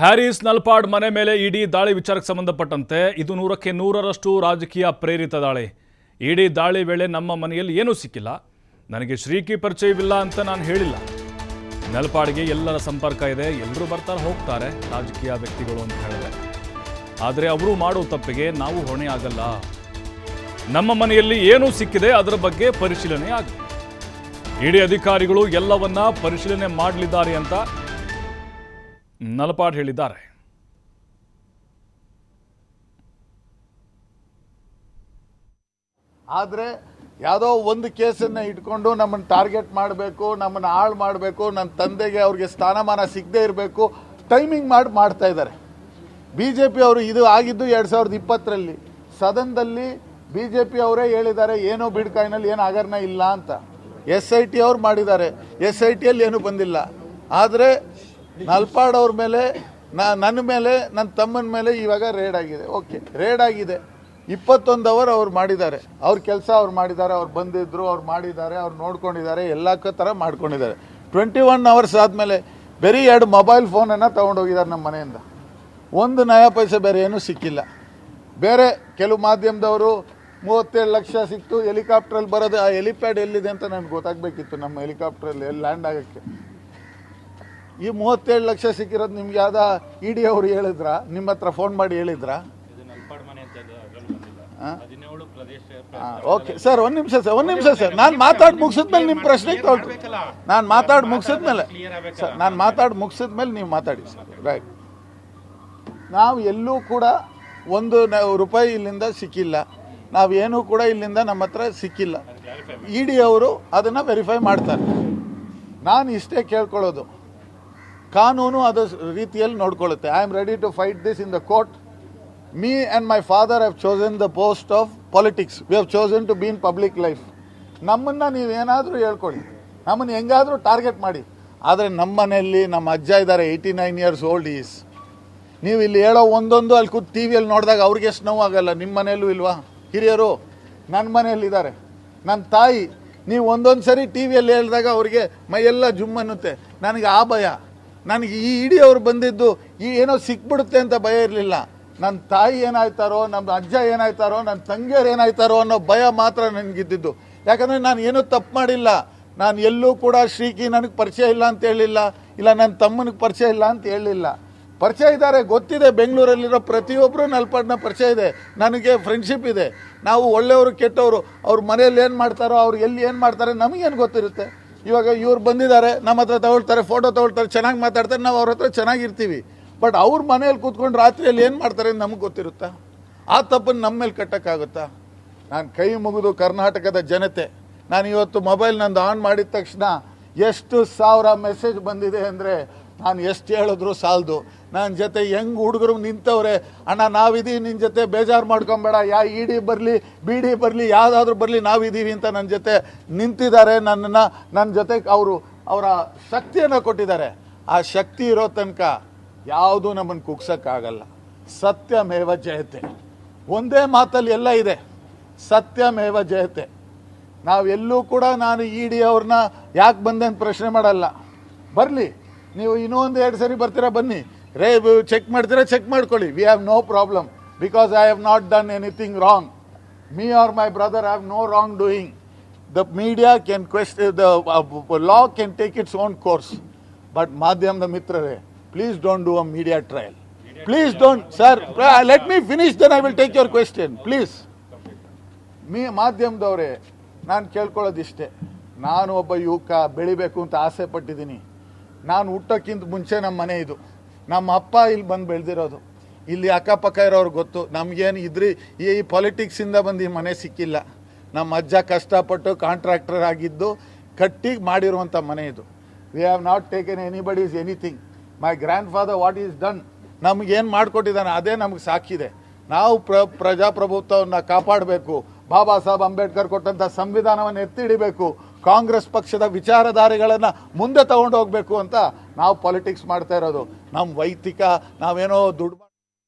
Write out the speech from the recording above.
Harris Nalpad ಮನೆ ಮೇಲೆ ಇಡಿ ದಾಳಿ ವಿಚಾರಕ್ಕೆ ಸಂಬಂಧಪಟ್ಟಂತೆ ಇದು 100ಕ್ಕೆ 100ರಷ್ಟು ರಾಜಕೀಯ ಪ್ರೇರಿತ ದಾಳಿ. ಇಡಿ ದಾಳಿ ವೇಳೆ ನಮ್ಮ ಮನೆಯಲ್ಲಿ ಏನೂ ಸಿಕ್ಕಿಲ್ಲ, ನನಗೆ ಶ್ರೀಕಿ ಪರಿಚಯವಿಲ್ಲ ಅಂತ ನಾನು ಹೇಳಿಲ್ಲ. ನಲ್ಪಾಡ್ಗೆ ಎಲ್ಲರ ಸಂಪರ್ಕ ಇದೆ, ಎಲ್ಲರೂ ಬರ್ತಾರೆ ಹೋಗ್ತಾರೆ ರಾಜಕೀಯ ವ್ಯಕ್ತಿಗಳು ಅಂತ ಹೇಳಿದೆ. ಆದರೆ ಅವರು ಮಾಡೋ ತಪ್ಪಿಗೆ ನಾವು ಹೊಣೆ ಆಗಲ್ಲ. ನಮ್ಮ ಮನೆಯಲ್ಲಿ ಏನೂ ಸಿಕ್ಕಿದೆ, ಅದರ ಬಗ್ಗೆ ಪರಿಶೀಲನೆ ಆಗಿದೆ. ಇಡಿ ಅಧಿಕಾರಿಗಳು ಎಲ್ಲವನ್ನ ಪರಿಶೀಲನೆ ಮಾಡಲಿದ್ದಾರೆ ಅಂತ ನಲ್ಪಾಡ್ ಹೇಳಿದ್ದಾರೆ. ಆದರೆ ಯಾವುದೋ ಒಂದು ಕೇಸನ್ನು ಇಟ್ಕೊಂಡು ನಮ್ಮನ್ನು ಟಾರ್ಗೆಟ್ ಮಾಡಬೇಕು, ನಮ್ಮನ್ನು ಹಾಳು ಮಾಡಬೇಕು, ನನ್ನ ತಂದೆಗೆ ಅವ್ರಿಗೆ ಸ್ಥಾನಮಾನ ಸಿಗದೇ ಇರಬೇಕು, ಟೈಮಿಂಗ್ ಮಾಡ್ತಾ ಇದ್ದಾರೆ. BJP ಅವರು ಇದು ಆಗಿದ್ದು 2020ರಲ್ಲಿ ಸದನದಲ್ಲಿ BJP ಅವರೇ ಹೇಳಿದ್ದಾರೆ ಏನೋ ಬಿಡ್ಕಾಯಿನಲ್ಲಿ ಏನು ಹಗರಣ ಇಲ್ಲ ಅಂತ. SIT ಅವ್ರು ಮಾಡಿದ್ದಾರೆ, SITಯಲ್ಲಿ ಏನೂ ಬಂದಿಲ್ಲ. ಆದರೆ ನಲ್ಪಾಡ್ ಅವ್ರ ಮೇಲೆ, ನನ್ನ ಮೇಲೆ, ನನ್ನ ತಮ್ಮನ ಮೇಲೆ ಇವಾಗ ರೇಡ್ ಆಗಿದೆ. ಓಕೆ, ರೇಡ್ ಆಗಿದೆ. 21 ಅವರ್ ಅವ್ರು ಮಾಡಿದ್ದಾರೆ, ಅವ್ರ ಕೆಲಸ ಅವ್ರು ಮಾಡಿದ್ದಾರೆ, ಅವ್ರು ಬಂದಿದ್ರು, ಅವ್ರು ಮಾಡಿದ್ದಾರೆ, ಅವ್ರು ನೋಡ್ಕೊಂಡಿದ್ದಾರೆ, ಎಲ್ಲ ಥರ ಮಾಡ್ಕೊಂಡಿದ್ದಾರೆ. 21 ಅವರ್ಸ್ ಆದಮೇಲೆ ಬರೀ 2 ಮೊಬೈಲ್ ಫೋನನ್ನು ತೊಗೊಂಡೋಗಿದ್ದಾರೆ ನಮ್ಮ ಮನೆಯಿಂದ. 1 ನಯ ಪೈಸೆ ಬೇರೆ ಏನೂ ಸಿಕ್ಕಿಲ್ಲ. ಬೇರೆ ಕೆಲವು ಮಾಧ್ಯಮದವರು 37 ಲಕ್ಷ ಸಿಕ್ತು, ಹೆಲಿಕಾಪ್ಟ್ರಲ್ಲಿ ಬರೋದು. ಆ ಹೆಲಿಪ್ಯಾಡ್ ಎಲ್ಲಿದೆ ಅಂತ ನನಗೆ ಗೊತ್ತಾಗಬೇಕಿತ್ತು, ನಮ್ಮ ಹೆಲಿಕಾಪ್ಟ್ರಲ್ಲಿ ಎಲ್ಲಿ ಲ್ಯಾಂಡ್ ಆಗೋಕ್ಕೆ. ಈ 37 ಲಕ್ಷ ಸಿಕ್ಕಿರೋದು ನಿಮ್ಗೆ ಯಾವ್ದ ED ಅವರು ಹೇಳಿದ್ರಾ? ನಿಮ್ಮ ಹತ್ರ ಫೋನ್ ಮಾಡಿ ಹೇಳಿದ್ರಾ? ಓಕೆ ಸರ್, ಒಂದು ನಿಮಿಷ ಸರ್, ನಾನು ಮಾತಾಡಿ ಮುಗಿಸಿದ್ಮೇಲೆ ನಿಮ್ಮ ಪ್ರಶ್ನೆ ತೊಗೊಳ್ರಿ. ನಾನು ಮಾತಾಡಿ ಮುಗಿಸಿದ್ಮೇಲೆ ನೀವು ಮಾತಾಡಿ ಸರ್. ರೈಟ್, ನಾವು ಎಲ್ಲೂ ಕೂಡ 1 ರೂಪಾಯಿ ಇಲ್ಲಿಂದ ಸಿಕ್ಕಿಲ್ಲ, ನಾವೇನೂ ಕೂಡ ಇಲ್ಲಿಂದ ನಮ್ಮ ಹತ್ರ ಸಿಕ್ಕಿಲ್ಲ. ED ಅವರು ಅದನ್ನು ವೆರಿಫೈ ಮಾಡ್ತಾರೆ. ನಾನು ಇಷ್ಟೇ ಕೇಳ್ಕೊಳ್ಳೋದು, ಕಾನೂನು ಅದು ರೀತಿಯಲ್ಲಿ ನೋಡ್ಕೊಳ್ಳುತ್ತೆ. I am ready to fight this in the court. Me and my father have chosen the post of politics. We have chosen to be in public life. ನಮ್ಮನ್ನು ನೀವೇನಾದರೂ ಹೇಳ್ಕೊಳ್ಳಿ, ನಮ್ಮನ್ನು ಹೆಂಗಾದರೂ ಟಾರ್ಗೆಟ್ ಮಾಡಿ, ಆದರೆ ನಮ್ಮ ಮನೆಯಲ್ಲಿ ನಮ್ಮ ಅಜ್ಜ ಇದ್ದಾರೆ, 89 years old ಈಸ್. ನೀವು ಇಲ್ಲಿ ಹೇಳೋ ಒಂದೊಂದು ಅಲ್ಲಿ ಕೂತು TVಯಲ್ಲಿ ನೋಡಿದಾಗ ಅವ್ರಿಗೆ ಎಷ್ಟು ನೋವಾಗಲ್ಲ? ನಿಮ್ಮ ಮನೆಯಲ್ಲೂ ಇಲ್ವಾ ಹಿರಿಯರು? ನನ್ನ ಮನೆಯಲ್ಲಿದ್ದಾರೆ, ನನ್ನ ತಾಯಿ. ನೀವು ಒಂದೊಂದು ಸರಿ TVಯಲ್ಲಿ ಹೇಳಿದಾಗ ಅವ್ರಿಗೆ ಮೈಯೆಲ್ಲ ಜುಮ್ ಅನ್ನುತ್ತೆ. ನನಗೆ ಆ ಭಯ, ನನಗೆ ಈ ED ಅವ್ರು ಬಂದಿದ್ದು ಏನೋ ಸಿಕ್ಬಿಡುತ್ತೆ ಅಂತ ಭಯ ಇರಲಿಲ್ಲ. ನನ್ನ ತಾಯಿ ಏನಾಯ್ತಾರೋ, ನಮ್ಮ ಅಜ್ಜ ಏನಾಯ್ತಾರೋ, ನನ್ನ ತಂಗಿಯರು ಏನಾಯ್ತಾರೋ ಅನ್ನೋ ಭಯ ಮಾತ್ರ ನನಗಿದ್ದಿದ್ದು. ಯಾಕಂದರೆ ನಾನು ಏನೂ ತಪ್ಪು ಮಾಡಿಲ್ಲ. ನಾನು ಎಲ್ಲೂ ಕೂಡ ಶ್ರೀಕಿ ನನಗೆ ಪರಿಚಯ ಇಲ್ಲ ಅಂತ ಹೇಳಿಲ್ಲ, ಇಲ್ಲ ನನ್ನ ತಮ್ಮನಿಗೆ ಪರಿಚಯ ಇಲ್ಲ ಅಂತ ಹೇಳಿಲ್ಲ. ಪರಿಚಯ ಇದ್ದಾರೆ, ಗೊತ್ತಿದೆ. ಬೆಂಗಳೂರಲ್ಲಿರೋ ಪ್ರತಿಯೊಬ್ಬರು ನಲ್ಪಾಡ್ನ ಪರಿಚಯ ಇದೆ, ನನಗೆ ಫ್ರೆಂಡ್ಶಿಪ್ ಇದೆ. ನಾವು ಒಳ್ಳೆಯವರು ಕೆಟ್ಟವರು, ಅವ್ರ ಮನೆಯಲ್ಲಿ ಏನು ಮಾಡ್ತಾರೋ, ಅವ್ರು ಎಲ್ಲಿ ಏನು ಮಾಡ್ತಾರೆ ನಮಗೇನು ಗೊತ್ತಿರುತ್ತೆ? ಇವಾಗ ಇವ್ರು ಬಂದಿದ್ದಾರೆ, ನಮ್ಮ ಹತ್ರ ತಗೊಳ್ತಾರೆ, ಫೋಟೋ ತಗೊಳ್ತಾರೆ, ಚೆನ್ನಾಗಿ ಮಾತಾಡ್ತಾರೆ, ನಾವು ಅವ್ರ ಹತ್ರ ಚೆನ್ನಾಗಿರ್ತೀವಿ. ಬಟ್ ಅವ್ರ ಮನೇಲಿ ಕೂತ್ಕೊಂಡು ರಾತ್ರಿಯಲ್ಲಿ ಏನು ಮಾಡ್ತಾರೆ ನಮಗೆ ಗೊತ್ತಿರುತ್ತಾ? ಆ ತಪ್ಪನ್ನು ನಮ್ಮ ಮೇಲೆ ಕಟ್ಟೋಕ್ಕಾಗುತ್ತಾ? ನಾನು ಕೈ ಮುಗಿದು ಕರ್ನಾಟಕದ ಜನತೆ, ನಾನು ಇವತ್ತು ಮೊಬೈಲ್ ನಂದು ಆನ್ ಮಾಡಿದ ತಕ್ಷಣ ಎಷ್ಟು 1000 ಮೆಸೇಜ್ ಬಂದಿದೆ ಅಂದರೆ ನಾನು ಎಷ್ಟು ಹೇಳಿದ್ರು ಸಾಲದು. ನನ್ನ ಜೊತೆ ಹೆಂಗೆ ಹುಡುಗರು ನಿಂತವ್ರೆ, ಅಣ್ಣ ನಾವಿದ್ದೀವಿ ನಿನ್ನ ಜೊತೆ, ಬೇಜಾರು ಮಾಡ್ಕೊಬೇಡ, ED ಬರಲಿ BD ಬರಲಿ ಯಾವುದಾದ್ರೂ ಬರಲಿ ನಾವಿದ್ದೀವಿ ಅಂತ ನನ್ನ ಜೊತೆ ನಿಂತಿದ್ದಾರೆ. ನನ್ನ ಜೊತೆ ಅವರ ಶಕ್ತಿಯನ್ನು ಕೊಟ್ಟಿದ್ದಾರೆ. ಆ ಶಕ್ತಿ ಇರೋ ತನಕ ಯಾವುದೂ ನಮ್ಮನ್ನು ಕುಗ್ಸೋಕ್ಕಾಗಲ್ಲ. ಸತ್ಯಮೇವ ಜಯತೆ, ಒಂದೇ ಮಾತಲ್ಲಿ ಎಲ್ಲ ಇದೆ, ಸತ್ಯಮೇವ ಜಯತೆ. ನಾವೆಲ್ಲೂ ಕೂಡ ನಾನು ED ಅವ್ರನ್ನ ಯಾಕೆ ಬಂದೆ ಅಂತ ಪ್ರಶ್ನೆ ಮಾಡಲ್ಲ. ಬರಲಿ, ನೀವು ಇನ್ನೊಂದು 2 ಸರಿ ಬರ್ತೀರಾ, ಬನ್ನಿ, ಚೆಕ್ ಮಾಡ್ತೀರಾ, ಚೆಕ್ ಮಾಡ್ಕೊಳ್ಳಿ. We have no problem, because I have not done anything wrong. Me or my brother have no wrong doing. The media can question, the law can take its own course. But ಮಾಧ್ಯಮದ ಮಿತ್ರರೇ, please don't do a media trial. Please don't, sir. Let me finish, then I will take your question. Please. ಮಾಧ್ಯಮದವರೇ, ನಾನು ಕೇಳ್ಕೊಳ್ಳೋದಿಷ್ಟೇ. ನಾನು ಒಬ್ಬ ಯುವಕ, ಬೆಳಿಬೇಕು ಅಂತ ಆಸೆ ಪಟ್ಟಿದ್ದೀನಿ. ನಾನು ಹುಟ್ಟೋಕ್ಕಿಂತ ಮುಂಚೆ ನಮ್ಮ ಮನೆ ಇದು, ನಮ್ಮ ಅಪ್ಪ ಇಲ್ಲಿ ಬಂದು ಬೆಳೆದಿರೋದು. ಇಲ್ಲಿ ಅಕ್ಕಪಕ್ಕ ಇರೋರು ಗೊತ್ತು. ನಮಗೇನು ಈ ಪಾಲಿಟಿಕ್ಸಿಂದ ಬಂದು ಈ ಮನೆ ಸಿಕ್ಕಿಲ್ಲ. ನಮ್ಮ ಅಜ್ಜ ಕಷ್ಟಪಟ್ಟು ಕಾಂಟ್ರಾಕ್ಟರ್ ಆಗಿದ್ದು ಕಟ್ಟಿ ಮಾಡಿರುವಂಥ ಮನೆ ಇದು. We have not taken anybody's anything. My grand father what is done, ನಮಗೇನು ಮಾಡಿಕೊಟ್ಟಿದ್ದಾನೆ ಅದೇ ನಮಗೆ ಸಾಕಿದೆ. ನಾವು ಪ್ರಜಾಪ್ರಭುತ್ವವನ್ನು ಕಾಪಾಡಬೇಕು, ಬಾಬಾ ಸಾಹೇಬ್ ಅಂಬೇಡ್ಕರ್ ಕೊಟ್ಟಂಥ ಸಂವಿಧಾನವನ್ನು ಎತ್ತಿ ಹಿಡಿಬೇಕು, ಕಾಂಗ್ರೆಸ್ ಪಕ್ಷದ ವಿಚಾರಧಾರೆಗಳನ್ನು ಮುಂದೆ ತಗೊಂಡು ಹೋಗಬೇಕು ಅಂತ ನಾವು ಪಾಲಿಟಿಕ್ಸ್ ಮಾಡ್ತಾ ಇರೋದು. ನಮ್ಮ ವೈಯಕ್ತಿಕ ನಾವೇನೋ ದುಡ್ಡು